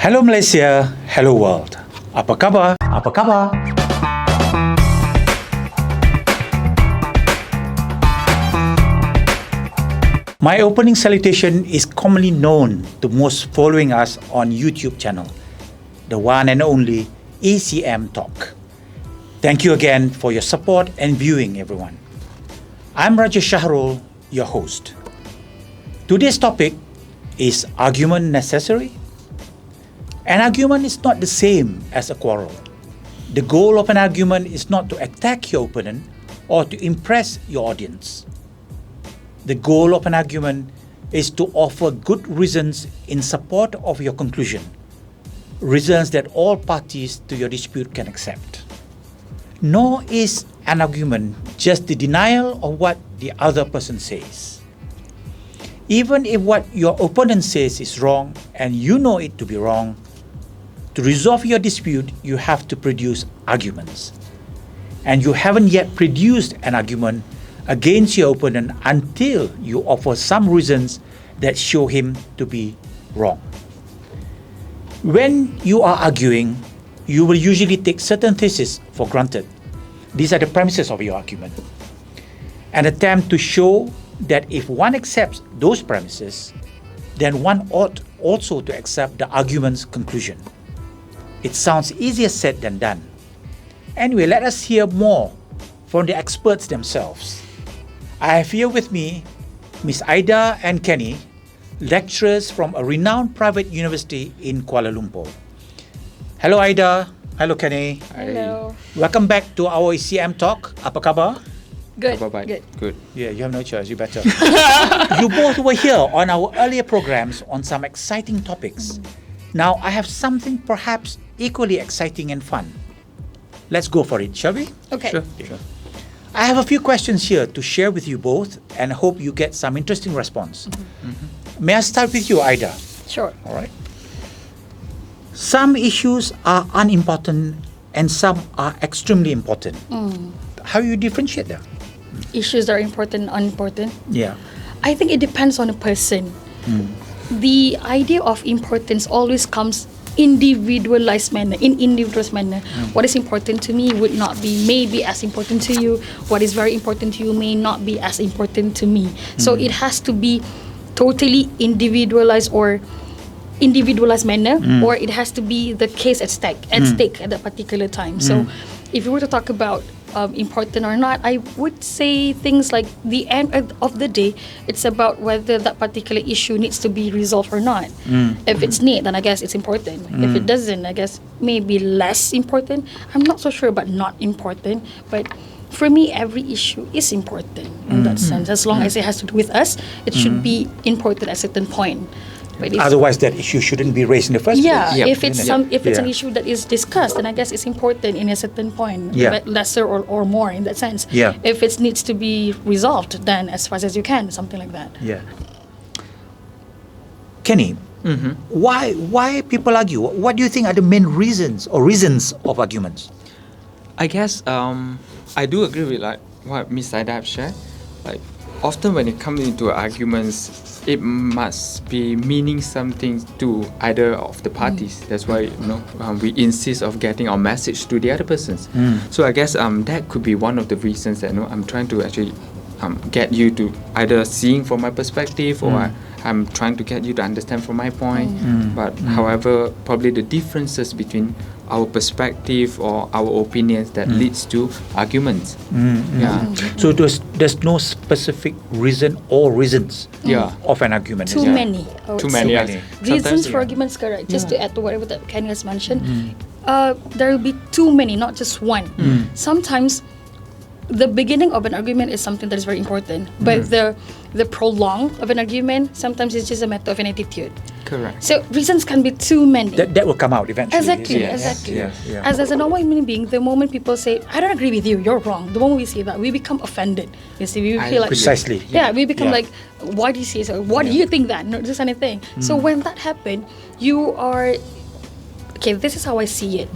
Hello Malaysia, hello world. Apa khabar? Apa khabar? My opening salutation is commonly known to most following us on YouTube channel, the one and only ECM Talk. Thank you again for your support and viewing, everyone. I'm Raja Shahrul, your host. Today's topic is argument necessary? An argument is not the same as a quarrel. The goal of an argument is not to attack your opponent or to impress your audience. The goal of an argument is to offer good reasons in support of your conclusion, reasons that all parties to your dispute can accept. Nor is an argument just the denial of what the other person says. Even if what your opponent says is wrong and you know it to be wrong, to resolve your dispute, you have to produce arguments. And you haven't yet produced an argument against your opponent until you offer some reasons that show him to be wrong. When you are arguing, you will usually take certain theses for granted. These are the premises of your argument. An attempt to show that if one accepts those premises, then one ought also to accept the argument's conclusion. It sounds easier said than done. Anyway, let us hear more from the experts themselves. I have here with me Miss Aida and Kenny, lecturers from a renowned private university in Kuala Lumpur. Hello Aida, hello Kenny. Hello. Welcome back to our ECM Talk. Apa khabar? Good. Bye-bye. Good. Yeah, you have no choice, you better. You both were here on our earlier programs on some exciting topics. Now I have something perhaps equally exciting and fun. Let's go for it, shall we? Okay. Sure. I have a few questions here to share with you both and hope you get some interesting response. May I start with you, Aida? Sure. All right. Some issues are unimportant and some are extremely important. How do you differentiate them? Issues are important, unimportant. Yeah. I think it depends on the person. The idea of importance always comes individualized manner. What is important to me would not be maybe as important to you. What is very important to you may not be as important to me. So it has to be totally individualized manner, or it has to be the case at stake at that particular time. So if you were to talk about important or not, I would say things like the end of the day, it's about whether that particular issue needs to be resolved or not. If it's need, then I guess it's important. If it doesn't, I guess maybe less important. I'm not so sure about not important, but for me, every issue is important in that sense. As long as it has to do with us, it should be important at a certain point. But Otherwise, that issue shouldn't be raised in the first place. yeah, if it's an Yeah. issue that is discussed, then I guess it's important in a certain point, Yeah. but lesser or more in that sense. Yeah. If it needs to be resolved, then as fast as you can, something like that. Yeah. Kenny, why people argue? What do you think are the main reasons of arguments? I guess I do agree with like what Miss Aida have shared. Like often when it comes into arguments, it must be meaning something to either of the parties. That's why we insist of getting our message to the other persons. So I guess that could be one of the reasons that I'm trying to actually get you to either seeing from my perspective or I'm trying to get you to understand from my point. But however, probably the differences between our perspective or our opinions that leads to arguments. Yeah. So there's no specific reason or reasons of an argument. Too is there? many. I would Too say. many. Reasons for arguments, correct. Just to add to whatever that Kenny has mentioned, there will be too many, not just one. Sometimes the beginning of an argument is something that is very important, but the prolong of an argument, sometimes it's just a matter of an attitude. Correct. So reasons can be too many. That will come out eventually. Exactly, isn't it? exactly. Yeah. As a normal human being, the moment people say, I don't agree with you, you're wrong, the moment we say that, we become offended. You see, we feel like... Precisely. Yeah, we become Yeah. like, why do you say so? Why do you think that? No, just anything. So when that happens, you are... Okay, this is how I see it.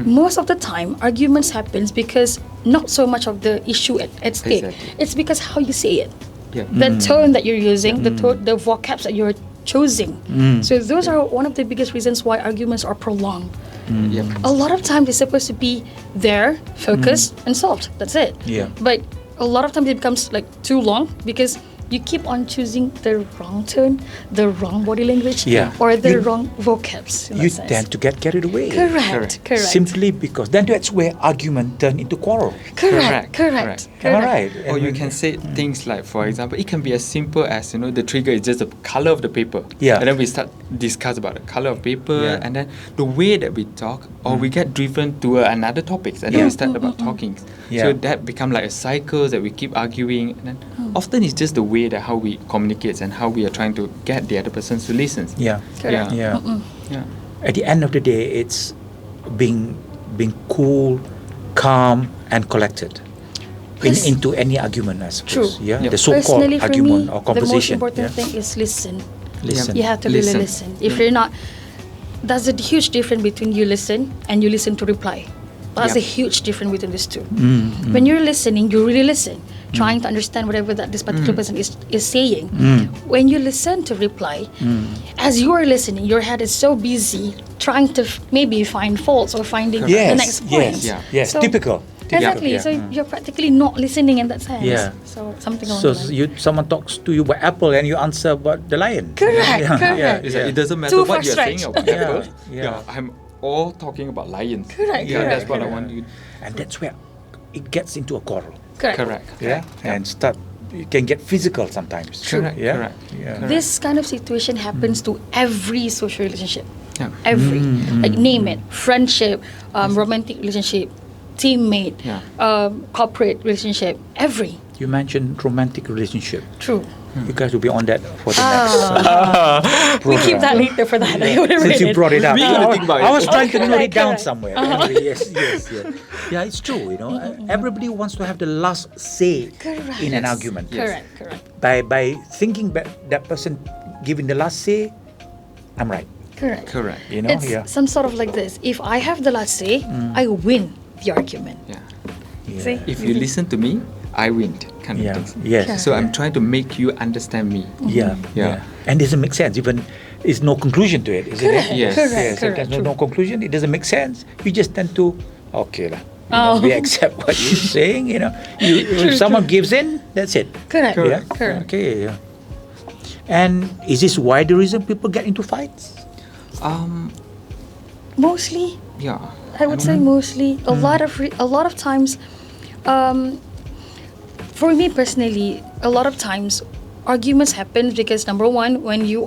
Most of the time, arguments happens because not so much of the issue at stake. Exactly. It's because how you say it. Yeah. The tone that you're using, the vocabs that you're choosing. So those are one of the biggest reasons why arguments are prolonged. Yep. A lot of times it's supposed to be there, focused, and solved. That's it. Yeah. But a lot of times it becomes like too long because you keep on choosing the wrong tone, the wrong body language, Yeah. or the You- wrong vocabs. in You that sense. tend to get carried away. Correct. Simply because then that's where argument turn into quarrel. Correct. Am I right? Or you can say things like, for example, it can be as simple as the trigger is just the color of the paper. Yeah. And then we start discuss about the color of paper, Yeah. and then the way that we talk, or we get driven to another topics, and then Yeah. we start about talking. Yeah. So that become like a cycle that we keep arguing, and then often it's just the way that how we communicate and how we are trying to get the other person to listen. Yeah. Correct. Yeah. Yeah. At the end of the day, it's being cool, calm, and collected into any argument, I suppose. True. Yeah. Yep. The so-called Personally, for argument me, or the most conversation. important yeah. thing is listen. Listen. You have to really listen. If you're not, there's a huge difference between you listen and you listen to reply. That's Yeah. a huge difference between these two. When you're listening, you really listen, trying to understand whatever that this particular person is saying. When you listen to reply, as you are listening, your head is so busy trying to maybe find faults or finding the Yes. next point. Yes. Yeah. Yes. So- Typical. Exactly. Yeah. So you're practically not listening in that sense. Yeah. So something along So the line. someone talks to you about apple and you answer about the lion. Correct, Yeah. correct. Yeah. It's like, it doesn't matter Too what you're far-stretched. saying about Yeah. apple. Yeah. I'm all talking about lions. Correct, Yeah, that's correct, what I correct. want you. And that's where it gets into a quarrel. Correct. Yeah. And start. You can get physical sometimes. Correct, Yeah. correct. Yeah. This kind of situation happens to every social relationship. Yeah. Every. Like name it. Friendship, romantic relationship, teammate, Yeah. corporate relationship. Every. You mentioned romantic relationship. True. You guys will be on that for the next. We keep that program. later for that. I would have Since read you it. brought it up, We gotta think about I it. was trying to note it down Correct. somewhere. Anyway, yes. Yeah, it's true. Everybody wants to have the last say Correct. in an Yes. argument. Correct. By thinking that person giving the last say, I'm right. Correct. Correct. It's some sort of like this. If I have the last say, I win the argument. Yeah. See? If you listen to me, I win. Kind of Yeah. things. Yes. So I'm trying to make you understand me. Yeah. Yeah. And it doesn't make sense. Even there's no conclusion to it, isn't Correct. it? Yes. Correct. Sometimes Correct. no conclusion. It doesn't make sense. You just tend to, okay lah. Oh. We accept what you're saying. If someone gives in, that's it. Correct. Yeah. Correct. Okay. Yeah. And is this why the reason people get into fights? Mostly, Yeah. I would say mostly. A lot of times, for me personally, a lot of times arguments happen because number one, when you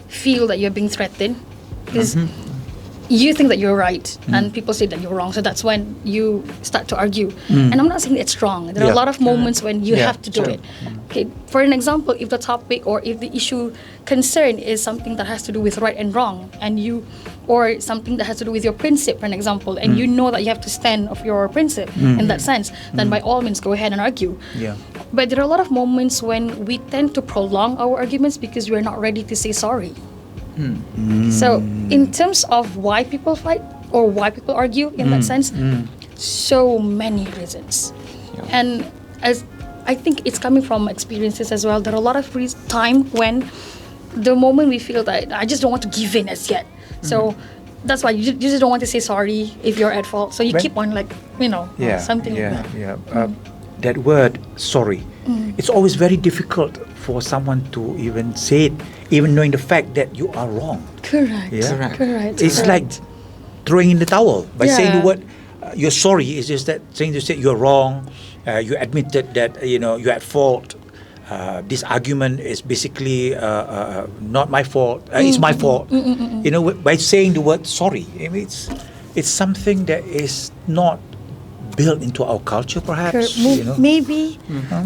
feel that you're being threatened, is you think that you're right and people say that you're wrong, so that's when you start to argue. And I'm not saying it's wrong. There are a Yeah. lot of moments when you Yeah, have to do sure. it. Okay, for an example, if the topic or if the issue concern is something that has to do with right and wrong, and or something that has to do with your principle, for an example, and you know that you have to stand of your principle in that sense, then by all means go ahead and argue. Yeah. But there are a lot of moments when we tend to prolong our arguments because we're not ready to say sorry. So, in terms of why people fight or why people argue in that sense, so many reasons. Yeah. And as I think it's coming from experiences as well. There are a lot of time when the moment we feel that I just don't want to give in as yet. So that's why you just don't want to say sorry if you're at fault. So you When- keep on something like that. That word sorry, it's always very difficult for someone to even say it, even knowing the fact that you are wrong. Correct. Yeah. Correct. It's like throwing in the towel by saying the Yeah. word you're sorry. Is just that saying to say you're wrong. You admitted that you're at fault. This argument is basically not my fault. It's my fault. By saying the word sorry, I mean, it's something that is not built into our culture, perhaps. Maybe,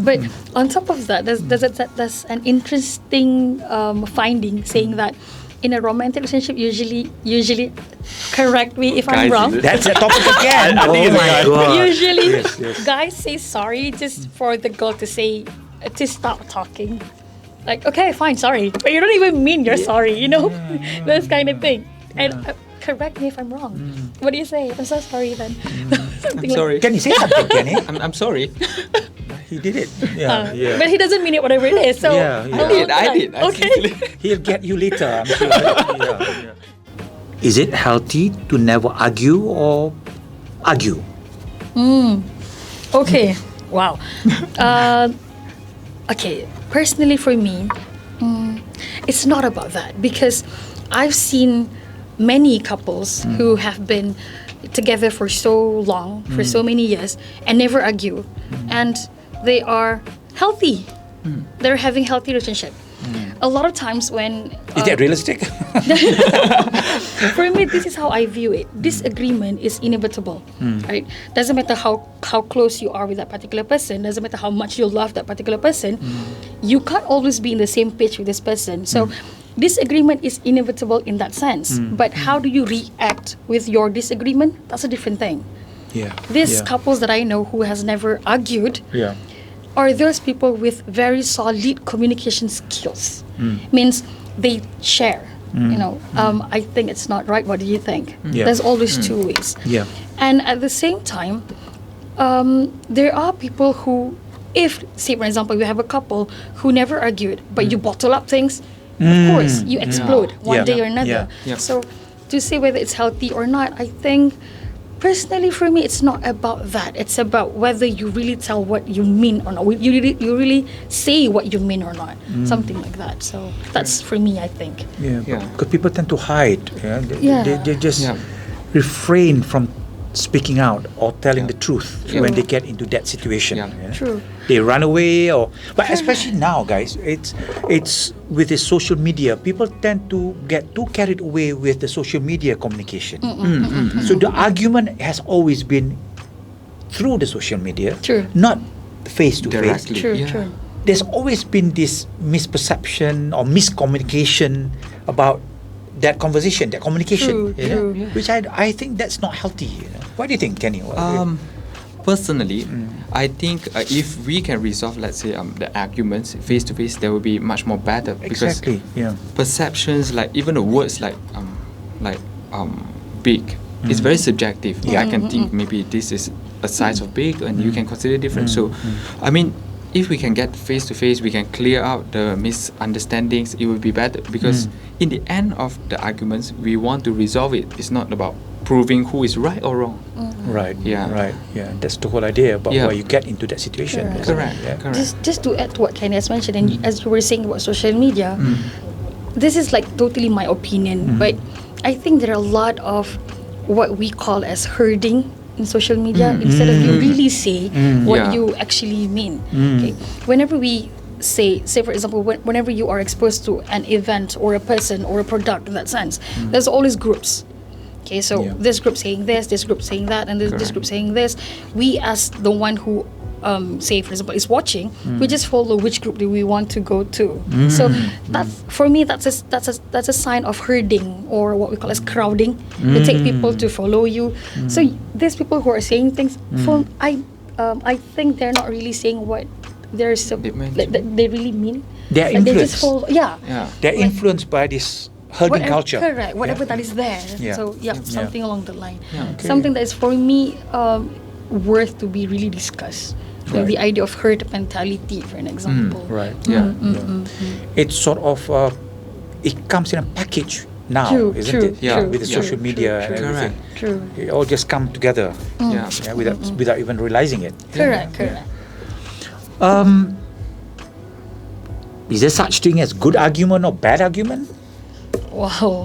but on top of that, there's an interesting finding saying that in a romantic relationship, usually, correct me if I'm Guys, wrong. is it- That's a topic again. I think it's a guy. God. Usually, Yes. guys say sorry just for the girl to stop talking. Like, okay, fine, sorry, but you don't even mean you're sorry, this kind of thing. And correct me if I'm wrong. What do you say? I'm so sorry then. Something I'm sorry. Can you say something, Kenny? I'm sorry. He did it. Yeah, yeah. But he doesn't mean it whatever it is. So Yeah, yeah. I did. I Okay. simply- He'll get you later, I'm sure. Yeah, yeah. Is it healthy to never argue or argue? Okay. Wow. Okay. Personally, for me, it's not about that because I've seen many couples who have been together for so long, for so many years, and never argue, and they are healthy. They're having healthy relationship. A lot of times when Is that realistic? for me, this is how I view it. Disagreement is inevitable, right? Doesn't matter how close you are with that particular person. Doesn't matter how much you love that particular person. You can't always be in the same page with this person. So, disagreement is inevitable in that sense. But how do you react with your disagreement? That's a different thing. Yeah. These couples that I know who has never argued Yeah. are those people with very solid communication skills. Means they share. I think it's not right. What do you think? Yeah. There's always two ways. Yeah. And at the same time, there are people who, if, say, for example, you have a couple who never argued, but you bottle up things, of course, you explode one Yeah. day or another. Yeah. Yeah. So, to say whether it's healthy or not, I think, personally, for me, it's not about that. It's about whether you really tell what you mean or not. You really say what you mean or not. Something like that. So, that's for me, I think. Yeah. Yeah. Because people tend to hide. Yeah. They just Yeah. refrain from speaking out or telling the truth Yeah. when they get into that situation. Yeah. True. They run away but especially now, guys, it's with the social media, people tend to get too carried away with the social media communication. So the argument has always been through the social media, True. not face to face. Directly. True, Yeah. true. There's always been this misperception or miscommunication about that conversation, that communication, True, you know? true. Which I think that's not healthy. What do you think, Kenny? Personally, I think if we can resolve, let's say, the arguments face to face, there will be much more better because Exactly. Yeah. perceptions, like even the words like big, it's very subjective. Yeah. I can think maybe this is a size of big, and you can consider different. So, I mean, if we can get face to face, we can clear out the misunderstandings. It will be better because in the end of the arguments, we want to resolve it. It's not about proving who is right or wrong. Right. Yeah. Right. Yeah. That's the whole idea about Yeah. why you get into that situation. Correct. isn't it? Correct. Yeah. Correct. Just to add to what Kenny has mentioned, and as you were saying about social media, this is like totally my opinion, but I think there are a lot of what we call as herding in social media instead of you really say what Yeah. you actually mean. Okay, whenever we say for example, whenever you are exposed to an event or a person or a product in that sense, there's always groups. Okay, so Yeah. this group saying this group saying that, and this group saying this. We, as the one who, say for example, is watching, we just follow which group do we want to go to. So that's, for me, that's a sign of herding, or what we call as crowding. You take people to follow you. So these people who are saying things, I think they're not really saying what they're They meant like, that they really mean. They're Like, they just influenced. follow. Yeah. Yeah. They're Like- influenced by this herding Whatever- culture. Correct. Whatever Yeah. that is there. Yeah. So yeah, Yeah. something along the line. Yeah. Okay. Something that is for me worth to be really discussed. So Right. the idea of herd mentality, for an example. Right. Yeah. It's sort of it comes in a package now, True, isn't true, it? Yeah. true, With the true, social true, media and true, everything. True. It all just come together. Yeah. Yeah, without even realizing it. Correct. Correct. Is there such thing as good argument or bad argument? Wow.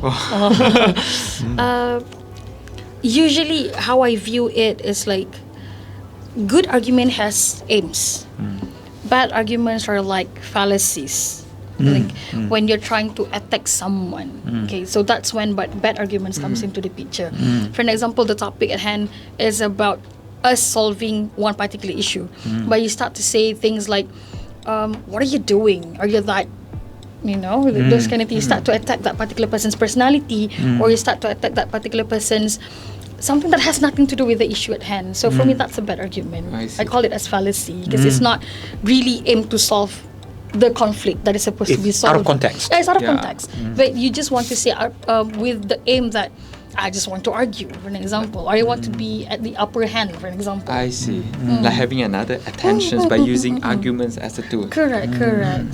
Usually, how I view it is like good argument has aims. Bad arguments are like fallacies. Like when you're trying to attack someone. Okay, so that's when bad arguments comes into the picture. For an example, the topic at hand is about us solving one particular issue, but you start to say things like, "What are you doing? Are you that?" Those kind of things. You start to attack that particular person's personality, or you start to attack that particular person's something that has nothing to do with the issue at hand. So for me, that's a bad argument. I see. I call it as fallacy because it's not really aimed to solve the conflict that is supposed to be It's out solved. of context. Yeah, it's out of Yeah. context. But you just want to say with the aim that I just want to argue, for an example, or I want to be at the upper hand, for an example. I see. Like having another attentions by using arguments as a tool. Correct.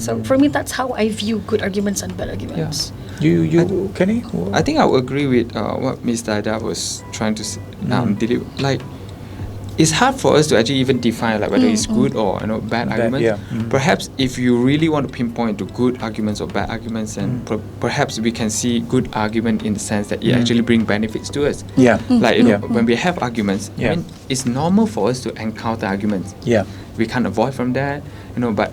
So for me, that's how I view good arguments and bad arguments. You Kenny? I think I would agree with what Mr. Aida was trying to deliver. Like, it's hard for us to actually even define like whether it's good or bad arguments. Yeah. Perhaps if you really want to pinpoint to good arguments or bad arguments, and perhaps we can see good argument in the sense that it actually bring benefits to us. Yeah. Like Yeah. when we have arguments, I mean, it's normal for us to encounter arguments. Yeah. We can't avoid from that, but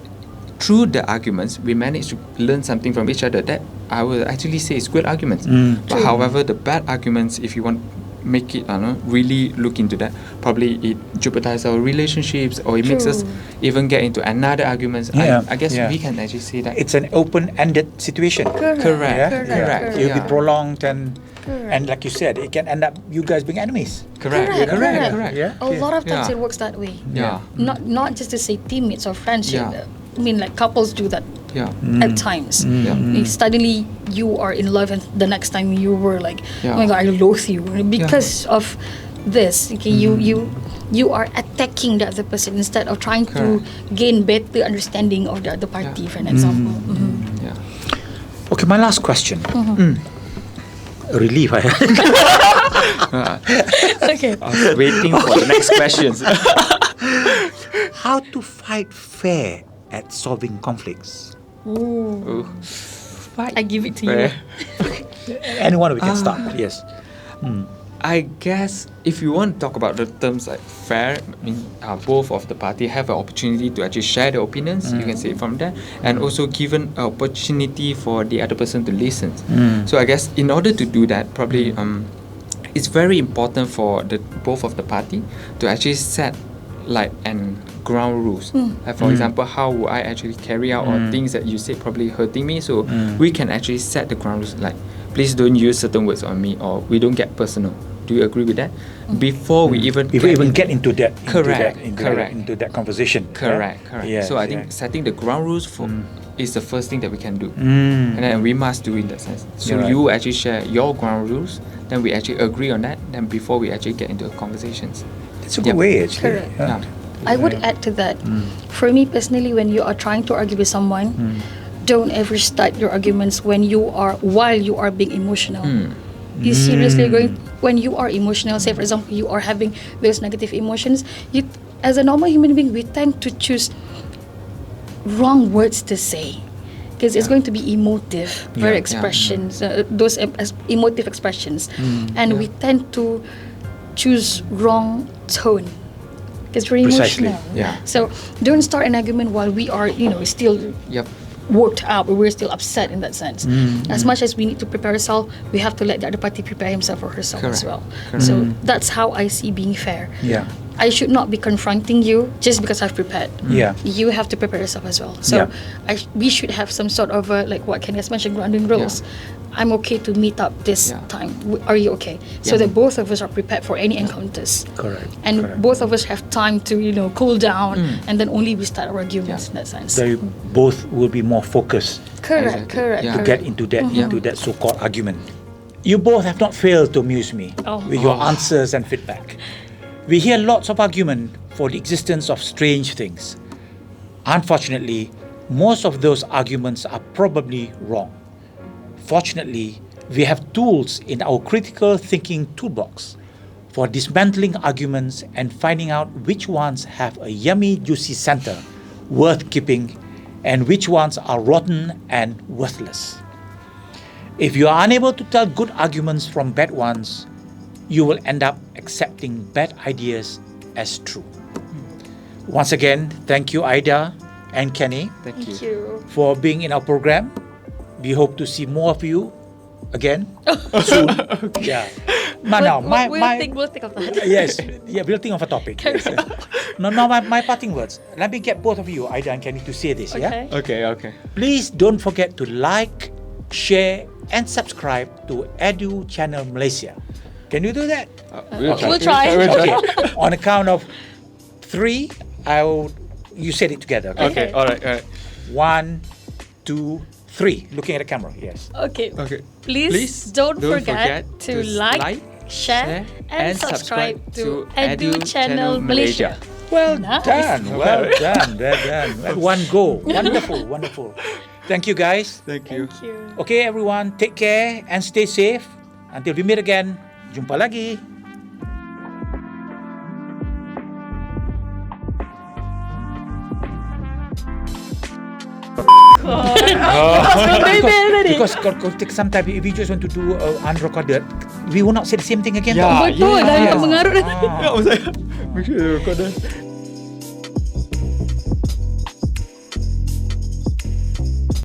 through the arguments, we manage to learn something from each other. That I will actually say is good arguments. But however, the bad arguments, if you want make it, really look into that, probably it jeopardizes our relationships, or it makes us even get into another arguments. I guess we can actually say that It's an open-ended situation. correct. It will be Yeah. prolonged and like you said, it can end up you guys being enemies. Correct. Yeah. A lot of times Yeah. it works that way. Yeah. Not just to say teammates or friendship. Yeah. I mean, like couples do that Yeah. at times. Yeah. Like, suddenly you are in love, and the next time you were like, oh my god, I loathe you because of this. Okay, you are attacking the other person instead of trying to gain better understanding of the other party, for an example. Yeah. Okay, my last question. Relief I had. Okay. I was waiting for the next questions. How to fight fair at solving conflicts? Ooh. I give it to Fair. you. Anyone we can start. Yes. I guess if you want to talk about the terms like fair, I mean, both of the party have an opportunity to actually share their opinions. You can say it from there, and also given an opportunity for the other person to listen. So I guess in order to do that, probably it's very important for the both of the party to actually set like and ground rules. Like for example, how would I actually carry out or things that you say probably hurting me? So we can actually set the ground rules like, please don't use certain words on me, or we don't get personal. Do you agree with that? Before we even get into that Correct. into that conversation. Correct. Yes, So I think setting the ground rules for is the first thing that we can do, Mm. and then we must do in that sense. So You're right. you actually share your ground rules, then we actually agree on that. Then before we actually get into conversations. It's a good way actually. Correct. Yeah. I would add to that. For me personally, when you are trying to argue with someone, don't ever start your arguments while you are being emotional. You seriously going when you are emotional. Say for example, you are having those negative emotions. You, as a normal human being, we tend to choose wrong words to say because it's going to be emotive, very expressions, those emotive expressions, and we tend to choose wrong tone. It's very Precisely. emotional. Yeah. So don't start an argument while we are, still Yep. worked out, or we're still upset in that sense. As much as we need to prepare ourselves, we have to let the other party prepare himself or herself as Correct. well. So that's how I see being fair. Yeah. I should not be confronting you just because I've prepared. Yeah. You have to prepare yourself as well. So we should have some sort of like what Ken has mentioned, grounding rules. I'm okay to meet up this time. Are you okay? So that both of us are prepared for any encounters. Correct. And Correct. both of us have time to, cool down, and then only we start our arguments in that sense. So you both will be more focused Correct, Exactly. correct. Yeah. to get into that so-called argument. You both have not failed to amuse me with your answers and feedback. We hear lots of argument for the existence of strange things. Unfortunately, most of those arguments are probably wrong. Fortunately, we have tools in our critical thinking toolbox for dismantling arguments and finding out which ones have a yummy, juicy center worth keeping and which ones are rotten and worthless. If you are unable to tell good arguments from bad ones, you will end up accepting bad ideas as true. Once again, thank you, Aida and Kenny, Thank you. for being in our program. We hope to see more of you again soon. Yeah. We'll think of that. Yes, we'll think of a topic. Yes. No, my parting words. Let me get both of you, Aida and Kenny, to say this. Yeah. Okay. Please don't forget to like, share, and subscribe to Edu Channel Malaysia. Can you do that? We'll try. Okay. On the count of 3, you said it together. Okay. All right. 1, 2, 3. Looking at the camera. Yes. Okay. Okay. Please don't forget to like, share, and subscribe to Edu Channel Malaysia. Well Nice. done, well done. Well, one go. Wonderful. Thank you, guys. Thank you. Thank you. Okay, everyone, take care and stay safe. Until we meet again, jumpa lagi. Because sometimes if we just want to do unrecorded, we will not say the same thing again. Yeah. Betul dah yeah. mengarut. Ya, saya. Make sure you record that.